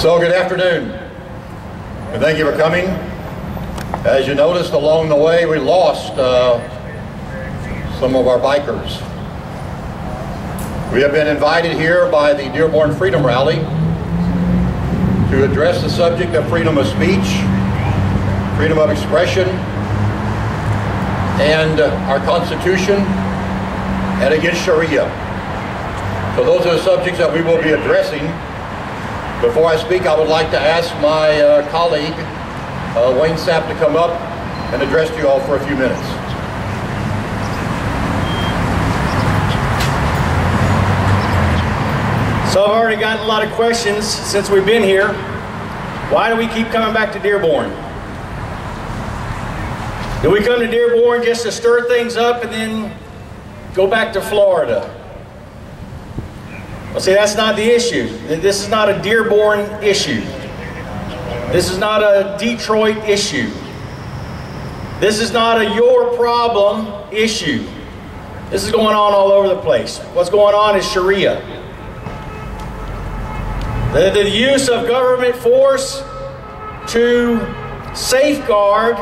So good afternoon, and thank you for coming. As you noticed along the way, we lost some of our bikers. We have been invited here by the Dearborn Freddom Rally to address the subject of freedom of speech, freedom of expression, and our Constitution, and against Sharia. So those are the subjects that we will be addressing. Before I speak, I would like to ask my colleague, Wayne Sapp, to come up and address you all for a few minutes. So I've already gotten a lot of questions since we've been here. Why do we keep coming back to Dearborn? Do we come to Dearborn just to stir things up and then go back to Florida? Well, see, that's not the issue. This is not a Dearborn issue. This is not a Detroit issue. This is not a your problem issue. This is going on all over the place. What's going on is Sharia. The use of government force to safeguard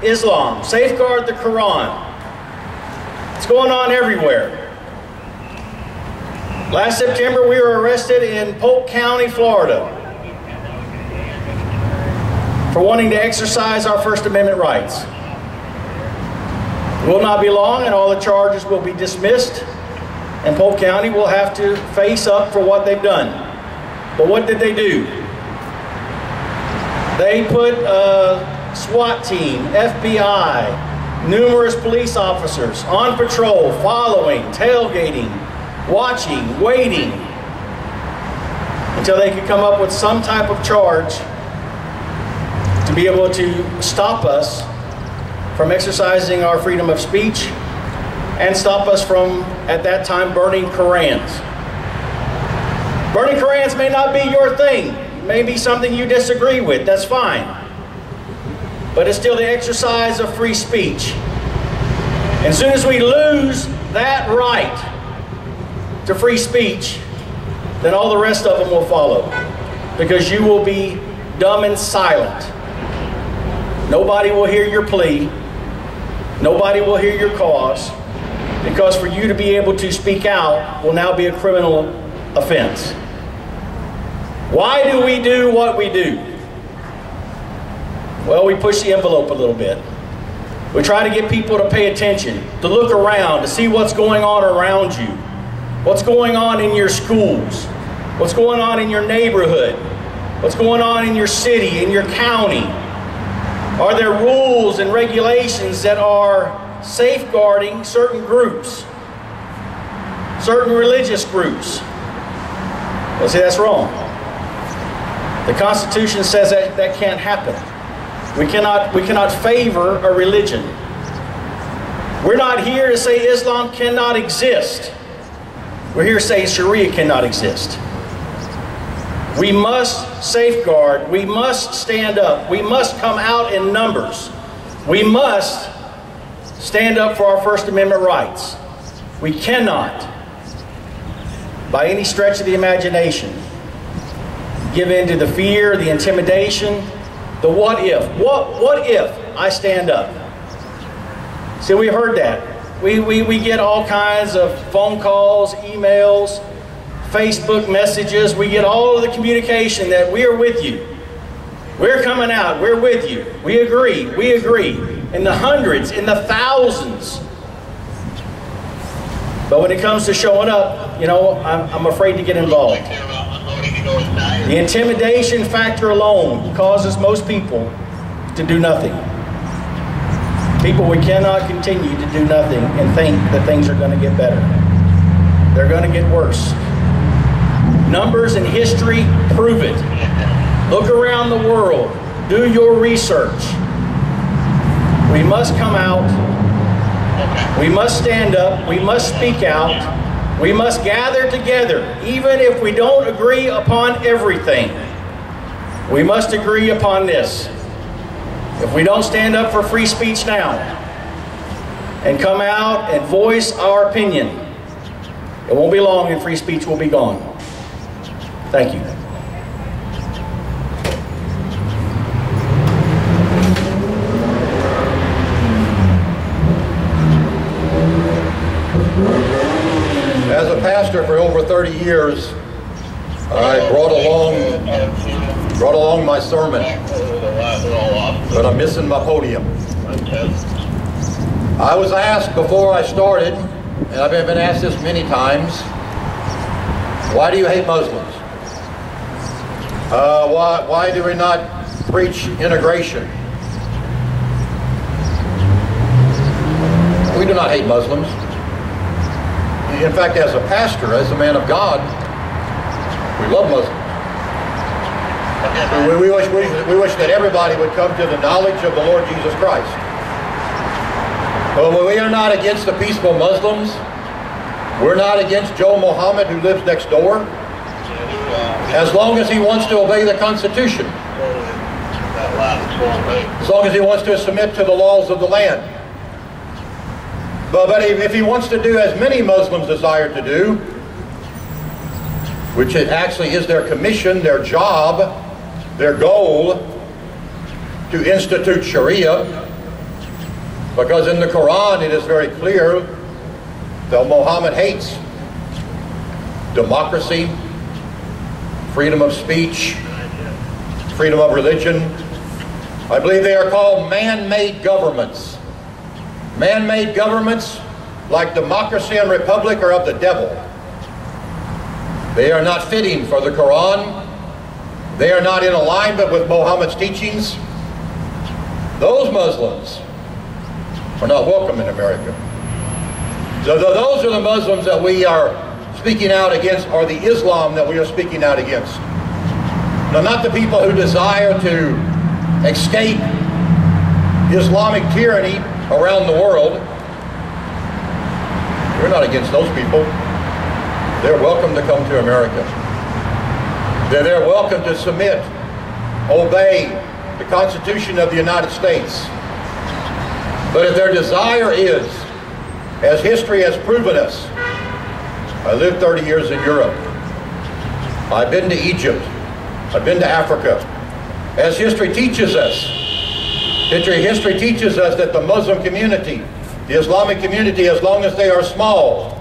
Islam, safeguard the Quran. It's going on everywhere. Last September, we were arrested in Polk County, Florida, for wanting to exercise our First Amendment rights. It will not be long, and all the charges will be dismissed, and Polk County will have to face up for what they've done. But what did they do? They put a SWAT team, FBI, numerous police officers on patrol, following, tailgating, watching, waiting until they could come up with some type of charge to be able to stop us from exercising our freedom of speech and stop us from, at that time, burning Korans. Burning Korans may not be your thing. It may be something you disagree with. That's fine. But it's still the exercise of free speech. And as soon as we lose that right to free speech, then all the rest of them will follow, because you will be dumb and silent. Nobody will hear your plea. Nobody will hear your cause, because for you to be able to speak out will now be a criminal offense. Why do we do what we do? Well, we push the envelope a little bit. We try to get people to pay attention, to look around, to see what's going on around you. What's going on in your schools? What's going on in your neighborhood? What's going on in your city, in your county? Are there rules and regulations that are safeguarding certain groups, certain religious groups? Well, see, that's wrong. The Constitution says that can't happen. We cannot favor a religion. We're not here to say Islam cannot exist. We're here to say Sharia cannot exist. We must safeguard. We must stand up. We must come out in numbers. We must stand up for our First Amendment rights. We cannot, by any stretch of the imagination, give in to the fear, the intimidation, the what if. What if I stand up? See, we heard that. We get all kinds of phone calls, emails, Facebook messages. We get all of the communication that we are with you. We're coming out. We're with you. We agree. We agree. In the hundreds, in the thousands. But when it comes to showing up, you know, I'm afraid to get involved. The intimidation factor alone causes most people to do nothing. People, we cannot continue to do nothing and think that things are going to get better. They're going to get worse. Numbers and history prove it. Look around the world. Do your research. We must come out. We must stand up. We must speak out. We must gather together, even if we don't agree upon everything. We must agree upon this. If we don't stand up for free speech now and come out and voice our opinion, it won't be long and free speech will be gone. Thank you. 30 years, I brought along my sermon, but I'm missing my podium. I was asked before I started, and I've been asked this many times, why do you hate Muslims? Why do we not preach integration? We do not hate Muslims. In fact, as a pastor, as a man of God, we love Muslims. We wish that everybody would come to the knowledge of the Lord Jesus Christ. But we are not against the peaceful Muslims. We're not against Joe Mohammed who lives next door, as long as he wants to obey the Constitution, as long as he wants to submit to the laws of the land. But if he wants to do as many Muslims desire to do, which actually is their commission, their job, their goal, to institute Sharia, because in the Quran it is very clear that Muhammad hates democracy, freedom of speech, freedom of religion. I believe they are called man-made governments. Man-made governments, like democracy and republic, are of the devil. They are not fitting for the Quran. They are not in alignment with Muhammad's teachings. Those Muslims are not welcome in America. So those are the Muslims that we are speaking out against, or the Islam that we are speaking out against. Now, not the people who desire to escape Islamic tyranny around the world. We're not against those people. They're welcome to come to America. They're welcome to submit, obey the Constitution of the United States. But if their desire is, as history has proven us, I lived 30 years in Europe. I've been to Egypt. I've been to Africa. As history teaches us, history teaches us that the Muslim community, the Islamic community, as long as they are small,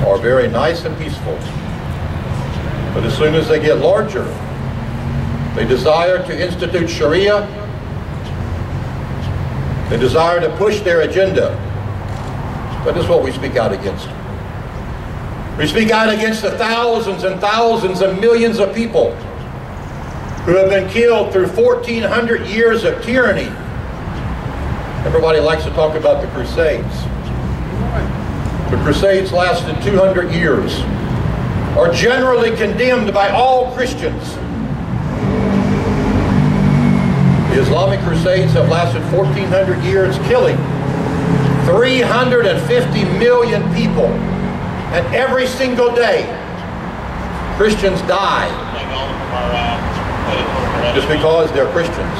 are very nice and peaceful. But as soon as they get larger, they desire to institute Sharia. They desire to push their agenda. That is what we speak out against. We speak out against the thousands and thousands and millions of people who have been killed through 1,400 years of tyranny. Everybody likes to talk about the Crusades. The Crusades lasted 200 years, are generally condemned by all Christians. The Islamic Crusades have lasted 1,400 years, killing 350 million people. And every single day, Christians die just because they're Christians.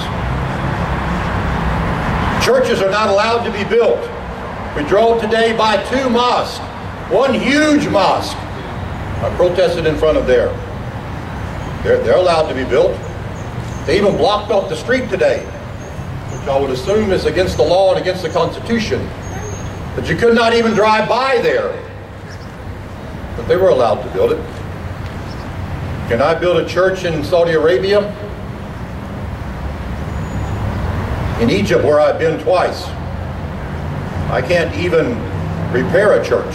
Churches are not allowed to be built. We drove today by 2 mosques, one huge mosque. I protested in front of there. They're allowed to be built. They even blocked off the street today, which I would assume is against the law and against the Constitution. But you could not even drive by there. But they were allowed to build it. Can I build a church in Saudi Arabia? In Egypt, where I've been twice, I can't even repair a church.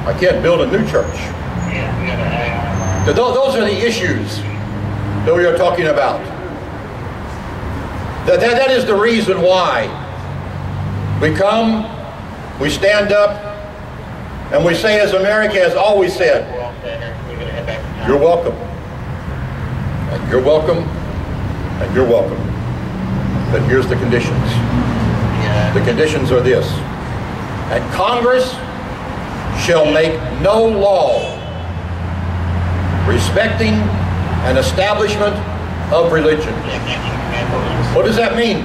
I can't build a new church. Those are the issues that we are talking about. That is the reason why we come, we stand up, and we say, as America has always said, you're welcome. And you're welcome. And you're welcome. But here's the conditions. The conditions are this. And Congress shall make no law respecting an establishment of religion. What does that mean?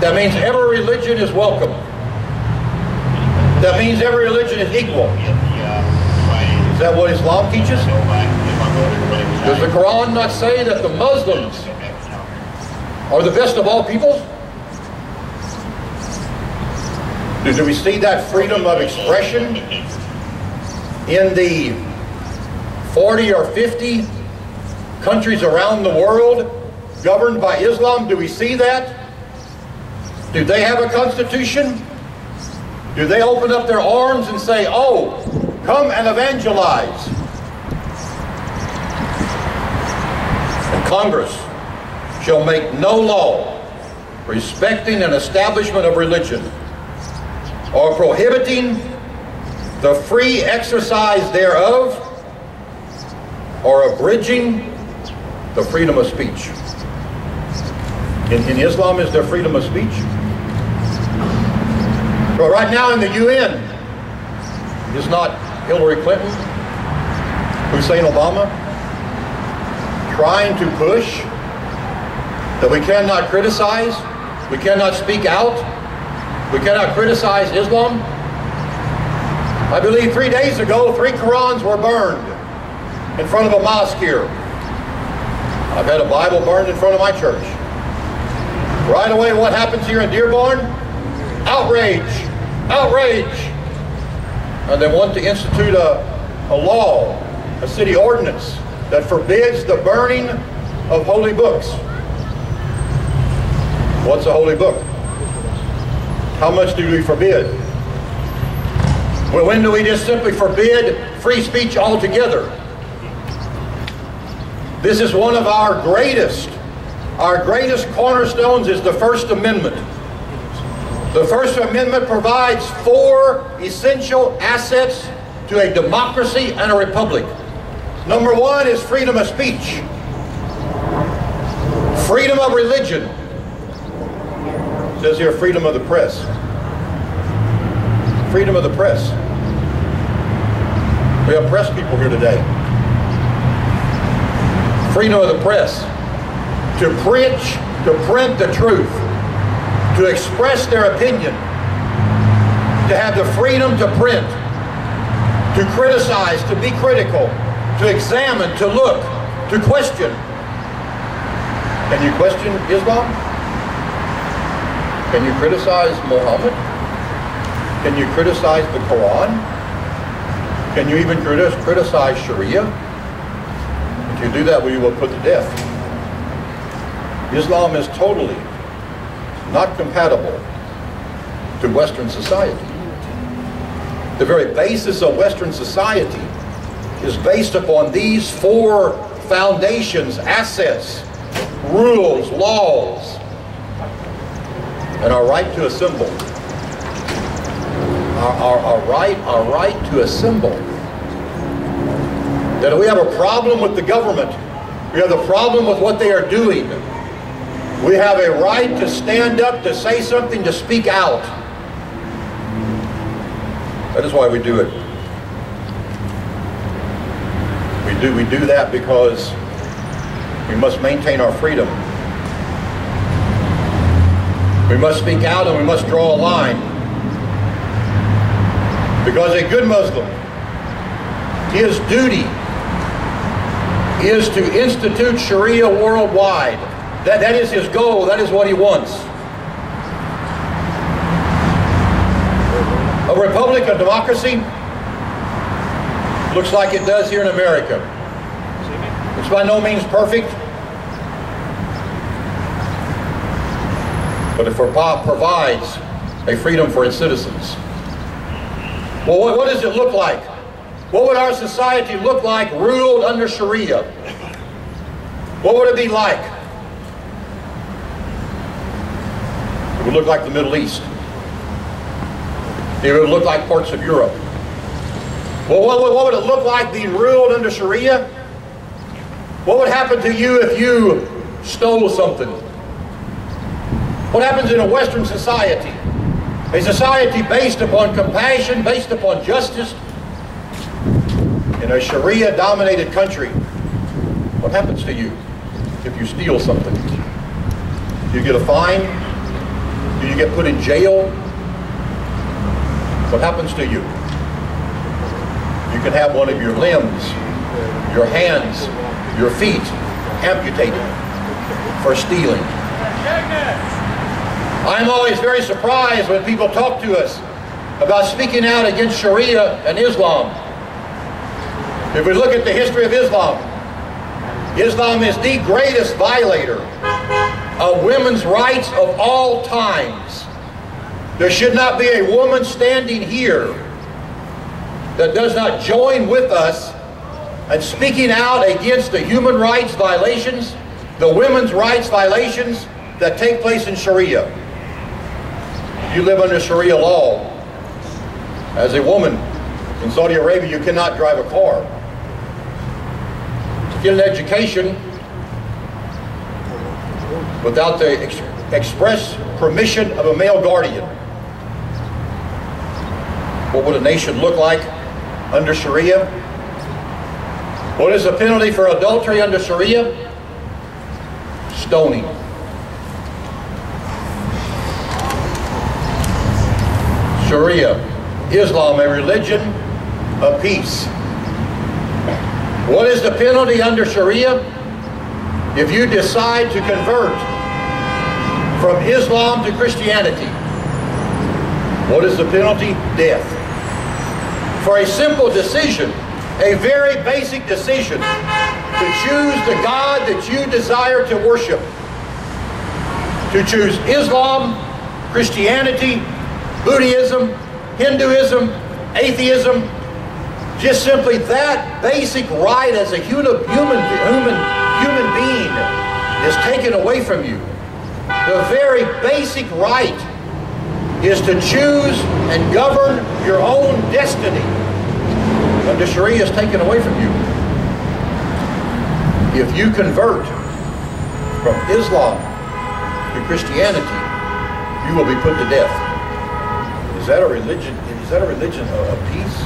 That means every religion is welcome. That means every religion is equal. Is that what Islam teaches? Does the Quran not say that the Muslims are the best of all people? Do we see that freedom of expression in the 40 or 50 countries around the world governed by Islam? Do we see that? Do they have a constitution? Do they open up their arms and say, oh, come and evangelize? And Congress shall make no law respecting an establishment of religion or prohibiting the free exercise thereof or abridging the freedom of speech. In Islam, is there freedom of speech? But right now in the UN, is not Hillary Clinton, Hussein Obama, trying to push that we cannot criticize, we cannot speak out, we cannot criticize Islam? I believe 3 days ago, 3 Korans were burned in front of a mosque here. I've had a Bible burned in front of my church. Right away, what happens here in Dearborn? Outrage, outrage. And they want to institute a law, a city ordinance that forbids the burning of holy books. What's a holy book? How much do we forbid? Well, when do we just simply forbid free speech altogether? This is one of our greatest cornerstones is the First Amendment. The First Amendment provides 4 essential assets to a democracy and a republic. Number 1 is freedom of speech. Freedom of religion. It says here freedom of the press. Freedom of the press. We have press people here today. Freedom of the press. To preach, to print the truth. To express their opinion. To have the freedom to print. To criticize, to be critical. To examine, to look, to question. Can you question Islam? Can you criticize Muhammad? Can you criticize the Quran? Can you even criticize Sharia? If you do that, we will put to death. Islam is totally not compatible to Western society. The very basis of Western society is based upon these 4 foundations, assets, rules, laws, and our right to assemble. Our right to assemble. That we have a problem with the government. We have a problem with what they are doing. We have a right to stand up, to say something, to speak out. That is why we do it. We do that because we must maintain our freedom. We must speak out and we must draw a line. Because a good Muslim, his duty is to institute Sharia worldwide. That is his goal. That is what he wants. A republic, a democracy, looks like it does here in America. It's by no means perfect, but it provides a freedom for its citizens. Well, what does it look like? What would our society look like ruled under Sharia? What would it be like? It would look like the Middle East. It would look like parts of Europe. Well, what would it look like being ruled under Sharia? What would happen to you if you stole something? What happens in a Western society? A society based upon compassion, based upon justice. In a Sharia-dominated country, what happens to you if you steal something? Do you get a fine? Do you get put in jail? What happens to you? You can have one of your limbs, your hands, your feet amputated for stealing. I'm always very surprised when people talk to us about speaking out against Sharia and Islam. If we look at the history of Islam, Islam is the greatest violator of women's rights of all times. There should not be a woman standing here that does not join with us in speaking out against the human rights violations, the women's rights violations that take place in Sharia. If you live under Sharia law, as a woman in Saudi Arabia, you cannot drive a car. To get an education without the express permission of a male guardian. What would a nation look like under Sharia? What is the penalty for adultery under Sharia? Stoning. Sharia, Islam, a religion of peace. What is the penalty under Sharia? If you decide to convert from Islam to Christianity, what is the penalty? Death. For a simple decision, a very basic decision, to choose the God that you desire to worship, to choose Islam, Christianity, Buddhism, Hinduism, atheism, just simply that basic right as a human being is taken away from you. The very basic right is to choose and govern your own destiny. Under Sharia is taken away from you. If you convert from Islam to Christianity, you will be put to death. Is that a religion? Is that a religion of peace?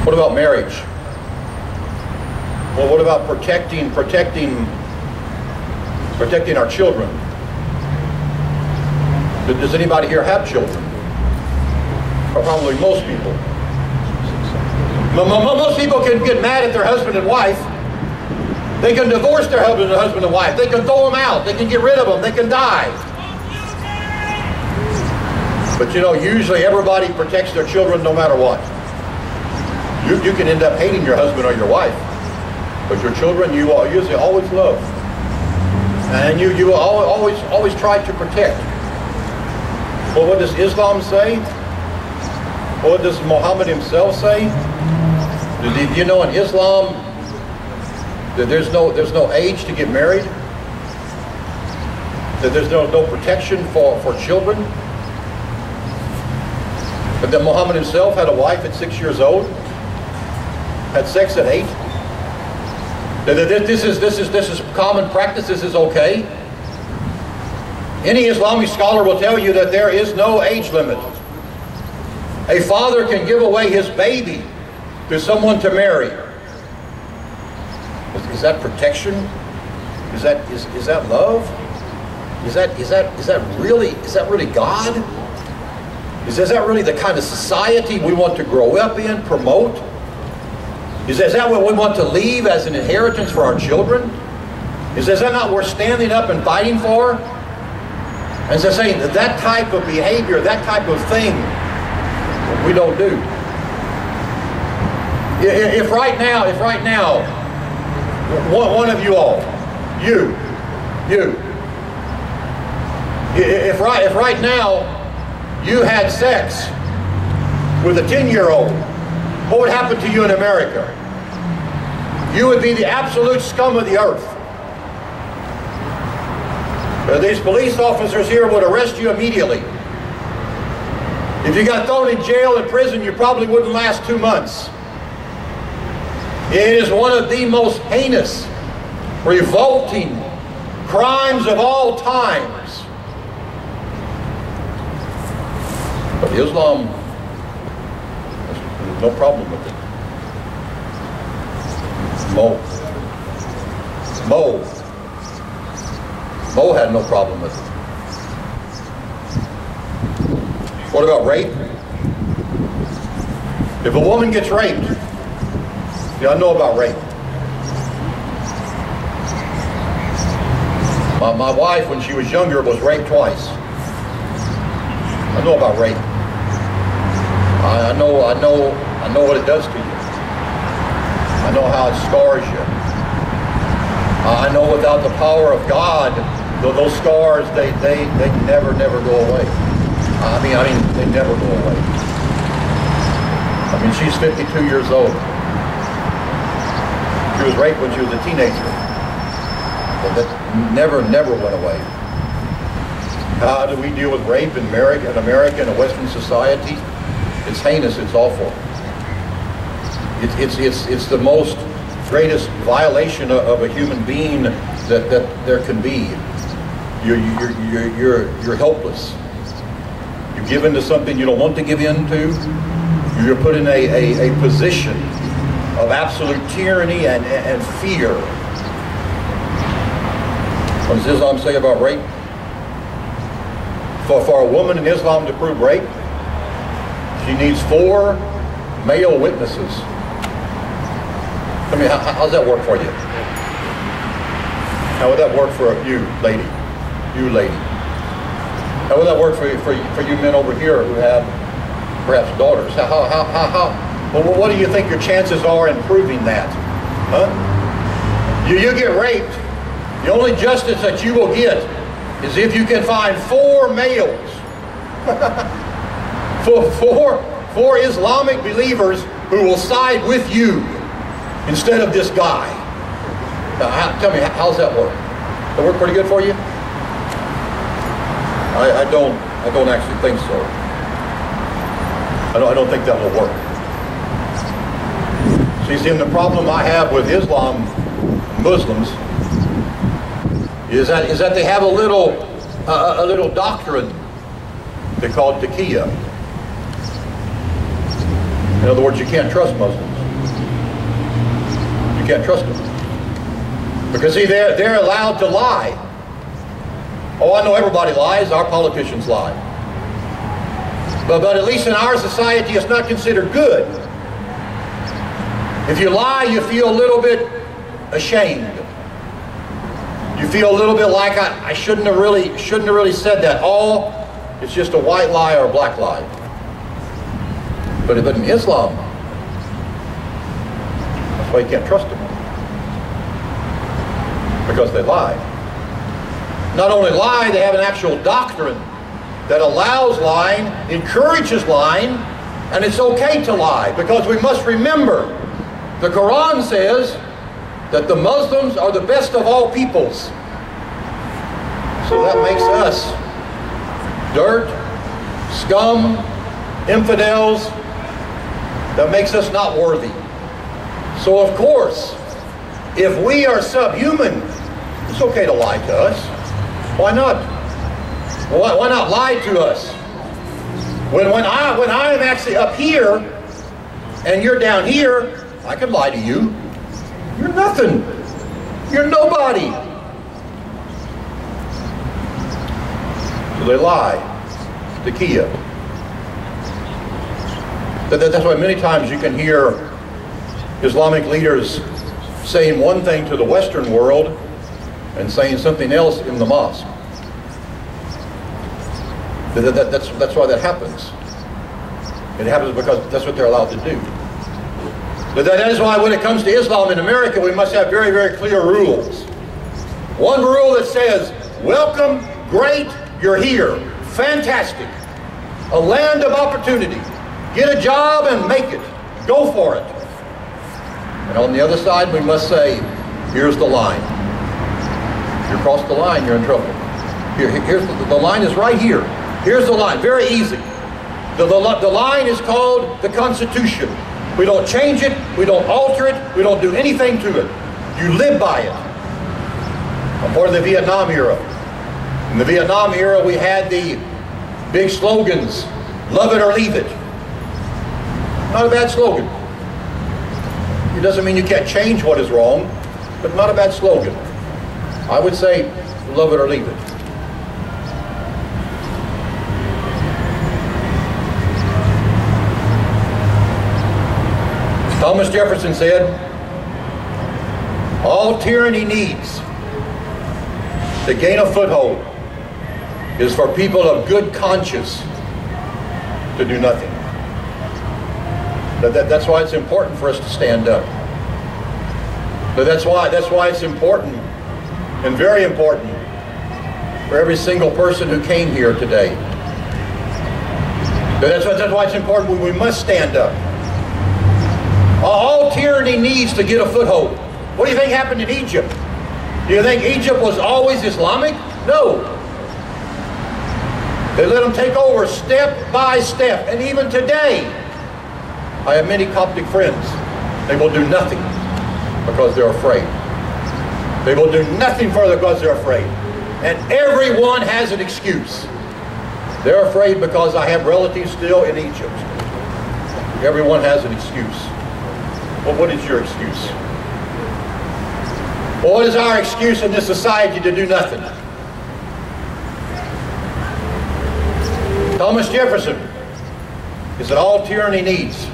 What about marriage? Well, what about protecting our children? Does anybody here have children? Probably most people. Most people can get mad at their husband and wife. They can divorce their husband and wife. They can throw them out. They can get rid of them. They can die. But you know, usually everybody protects their children no matter what. You can end up hating your husband or your wife, but your children you usually always love, and you will always try to protect. Well, what does Islam say? What does Muhammad himself say? Do you know in Islam that there's no age to get married? That there's no protection for children? But that Muhammad himself had a wife at 6 years old, had sex at 8. This is common practice. This is okay. Any Islamic scholar will tell you that there is no age limit. A father can give away his baby to someone to marry. Is that protection? Is that love? Is that really God? Is that really the kind of society we want to grow up in, promote? Is that what we want to leave as an inheritance for our children? Is that not what we're standing up and fighting for? And so saying that type of behavior, that type of thing, we don't do. If right now, one of you all, if right now you had sex with a 10-year-old, what would happen to you in America? You would be the absolute scum of the earth. These police officers here would arrest you immediately. If you got thrown in jail and prison, you probably wouldn't last 2 months. It is one of the most heinous, revolting crimes of all times. But Islam, there's no problem with it. Mo had no problem with it. What about rape? If a woman gets raped, y'all know about rape. My wife, when she was younger, was raped twice. I know about rape. I know what it does to you. I know how it scars you. I know without the power of God, those scars, they never go away. I mean, they never go away. I mean, she's 52 years old. She was raped when she was a teenager. But that never went away. How do we deal with rape in America and a Western society? It's heinous, it's awful. It's the most greatest violation of a human being that there can be. You're helpless. You give into something you don't want to give into. You're put in a position of absolute tyranny and fear. What does Islam say about rape? For a woman in Islam to prove rape, she needs 4 male witnesses. I mean, how's that work for you? How would that work for you, lady? You, lady. How would that work for you men over here who have perhaps daughters? Well, what do you think your chances are in proving that? Huh? You get raped. The only justice that you will get is if you can find 4 males. four Islamic believers who will side with you instead of this guy. Now, tell me, how's that work? That work pretty good for you? I don't actually think so. I don't think that will work. See, the problem I have with Islam, Muslims, is that they have a little doctrine they call taqiyya. In other words, you can't trust Muslims. You can't trust them. Because see, they're allowed to lie. Oh, I know everybody lies. Our politicians lie. But at least in our society, it's not considered good. If you lie, you feel a little bit ashamed. You feel a little bit like I shouldn't have really said that. Oh, it's just a white lie or a black lie. But in Islam, that's why you can't trust them. Because they lie. Not only lie, they have an actual doctrine that allows lying, encourages lying, and it's okay to lie. Because we must remember, the Quran says that the Muslims are the best of all peoples. So that makes us dirt, scum, infidels. That makes us not worthy. So of course, if we are subhuman, it's okay to lie to us. Why not? Why not lie to us? When I am actually up here and you're down here, I can lie to you. You're nothing. You're nobody. So they lie. Taqiyya. That's why many times you can hear Islamic leaders saying one thing to the Western world and saying something else in the mosque. That's why that happens. It happens because that's what they're allowed to do. But that is why when it comes to Islam in America, we must have very, very clear rules. One rule that says, welcome, great, you're here, fantastic. A land of opportunity. Get a job and make it. Go for it. And on the other side, we must say, here's the line. If you cross the line, you're in trouble. Here's the line is right here. Here's the line, very easy. The line is called the Constitution. We don't change it, we don't alter it, we don't do anything to it. You live by it. I'm part of the Vietnam era. In the Vietnam era, we had the big slogans, love it or leave it. Not a bad slogan. It doesn't mean you can't change what is wrong, but not a bad slogan. I would say, love it or leave it. Thomas Jefferson said, all tyranny needs to gain a foothold is for people of good conscience to do nothing. That's why it's important for us to stand up. That's why it's important and very important for every single person who came here today. That's why it's important. We must stand up. All tyranny needs to get a foothold. What do you think happened in Egypt? Do you think Egypt was always Islamic? No. They let them take over step by step. And even today, I have many Coptic friends. They will do nothing because they're afraid. They will do nothing further because they're afraid. And everyone has an excuse. They're afraid because I have relatives still in Egypt. Everyone has an excuse. Well, what is your excuse? Well, what is our excuse in this society to do nothing? Thomas Jefferson is that all tyranny needs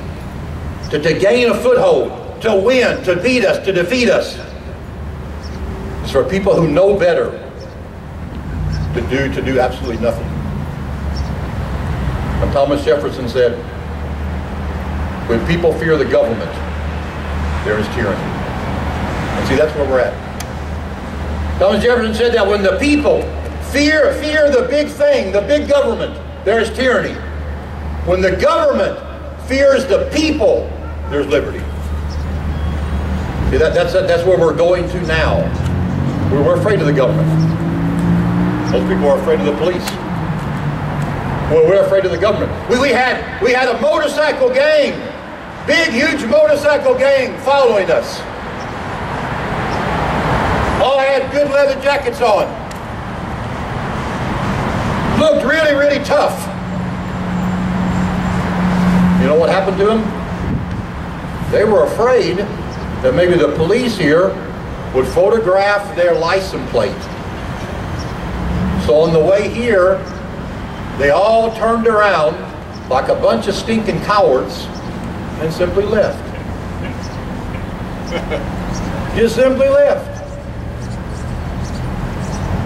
to gain a foothold, to win, to beat us, to defeat us. It's for people who know better to do absolutely nothing. And Thomas Jefferson said, when people fear the government, there is tyranny. And see, that's where we're at. Thomas Jefferson said that when the people fear the big thing, the big government, there is tyranny. When the government fears the people, there's liberty. See, that's where we're going to now. We're afraid of the government. Most people are afraid of the police. Well, we're afraid of the government. We had a motorcycle gang, big, huge motorcycle gang following us. All had good leather jackets on. Looked really, really tough. You know what happened to them? They were afraid that maybe the police here would photograph their license plate. So on the way here, they all turned around like a bunch of stinking cowards and simply left. Just simply left.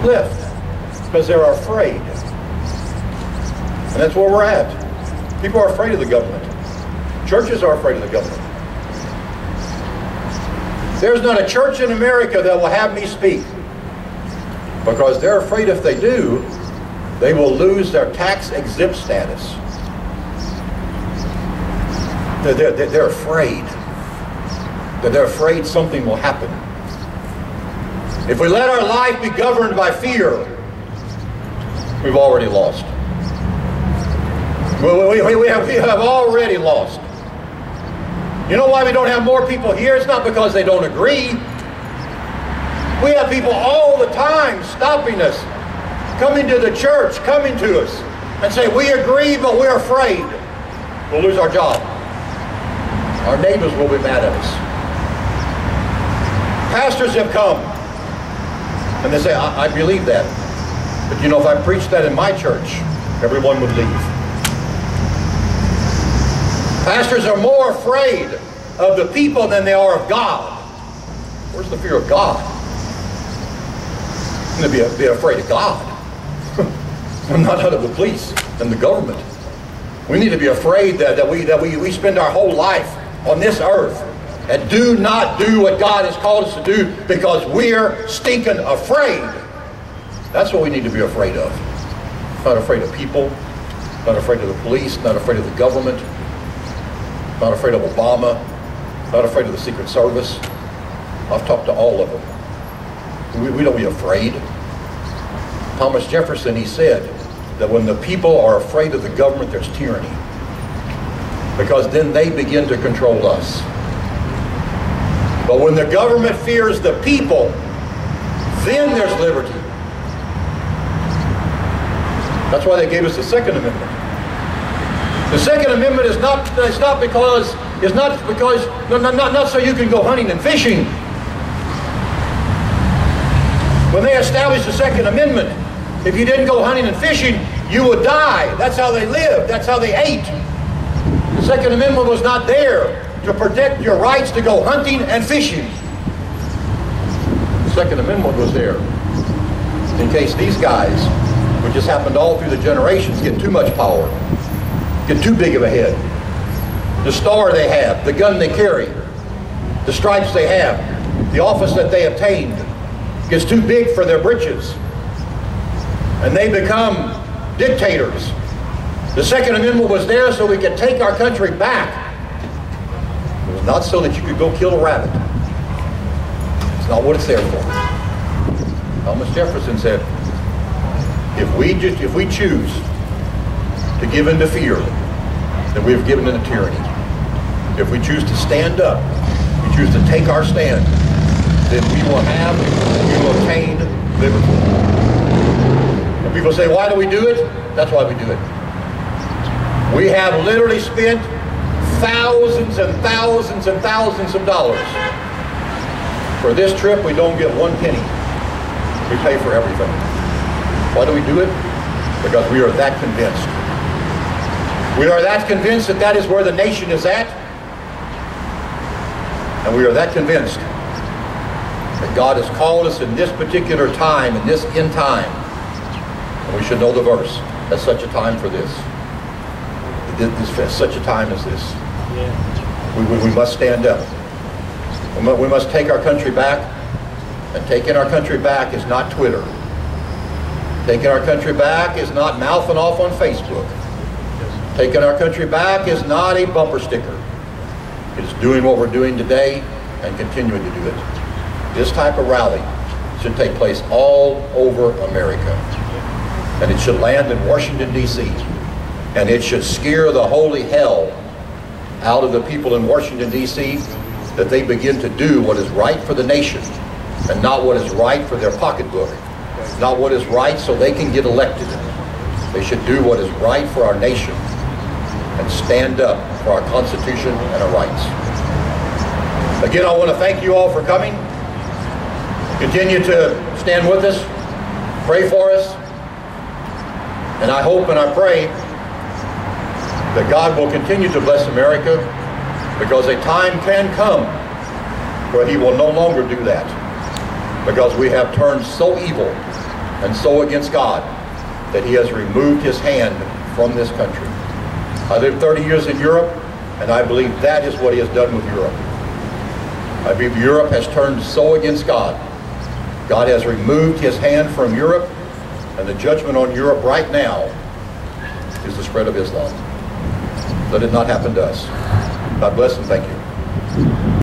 Left. Because they're afraid. And that's where we're at. People are afraid of the government. Churches are afraid of the government. There's not a church in America that will have me speak, because they're afraid if they do, they will lose their tax-exempt status. They're afraid. They're afraid something will happen. If we let our life be governed by fear, we've already lost. We have already lost. You know why we don't have more people here? It's not because they don't agree. We have people all the time stopping us, coming to the church, coming to us, and say, we agree, but we're afraid. We'll lose our job. Our neighbors will be mad at us. Pastors have come, and they say, I believe that. But you know, if I preached that in my church, everyone would leave. Pastors are more afraid of the people than they are of God. Where's the fear of God? I'm going to be afraid of God. I'm not out of the police and the government. We need to be afraid that we spend our whole life on this earth and do not do what God has called us to do because we're stinking afraid. That's what we need to be afraid of. Not afraid of people, not afraid of the police, not afraid of the government, not afraid of Obama, not afraid of the Secret Service. I've talked to all of them. We don't be afraid. Thomas Jefferson, he said that when the people are afraid of the government, there's tyranny. Because then they begin to control us. But when the government fears the people, then there's liberty. That's why they gave us the Second Amendment. The Second Amendment is not so you can go hunting and fishing. When they established the Second Amendment, if you didn't go hunting and fishing, you would die. That's how they lived. That's how they ate. The Second Amendment was not there to protect your rights to go hunting and fishing. The Second Amendment was there in case these guys, which has happened all through the generations, get too much power, get too big of a head. The star they have, the gun they carry, the stripes they have, the office that they obtained gets too big for their britches, and they become dictators. The Second Amendment was there so we could take our country back. It was not so that you could go kill a rabbit. It's not what it's there for. Thomas Jefferson said, if we choose to give in to fear, then we have given in to tyranny. If we choose to stand up, we choose to take our stand, then we will obtain liberty. And people say, why do we do it? That's why we do it. We have literally spent thousands and thousands and thousands of dollars. For this trip, we don't get one penny. We pay for everything. Why do we do it? Because we are that convinced. We are that convinced that that is where the nation is at. And we are that convinced that God has called us in this particular time, in this end time. And we should know the verse. At such a time for this. Such a time as this. We must stand up. We must take our country back. And taking our country back is not Twitter. Taking our country back is not mouthing off on Facebook. Taking our country back is not a bumper sticker. It is doing what we're doing today and continuing to do it. This type of rally should take place all over America. And it should land in Washington, D.C. And it should scare the holy hell out of the people in Washington, D.C. that they begin to do what is right for the nation and not what is right for their pocketbook, not what is right so they can get elected. They should do what is right for our nation and stand up for our Constitution and our rights. Again, I want to thank you all for coming. Continue to stand with us, pray for us, and I hope and I pray that God will continue to bless America, because a time can come where He will no longer do that, because we have turned so evil and so against God that He has removed His hand from this country. I lived 30 years in Europe, and I believe that is what He has done with Europe. I believe Europe has turned so against God. God has removed His hand from Europe, and the judgment on Europe right now is the spread of Islam. Let it not happen to us. God bless and thank you.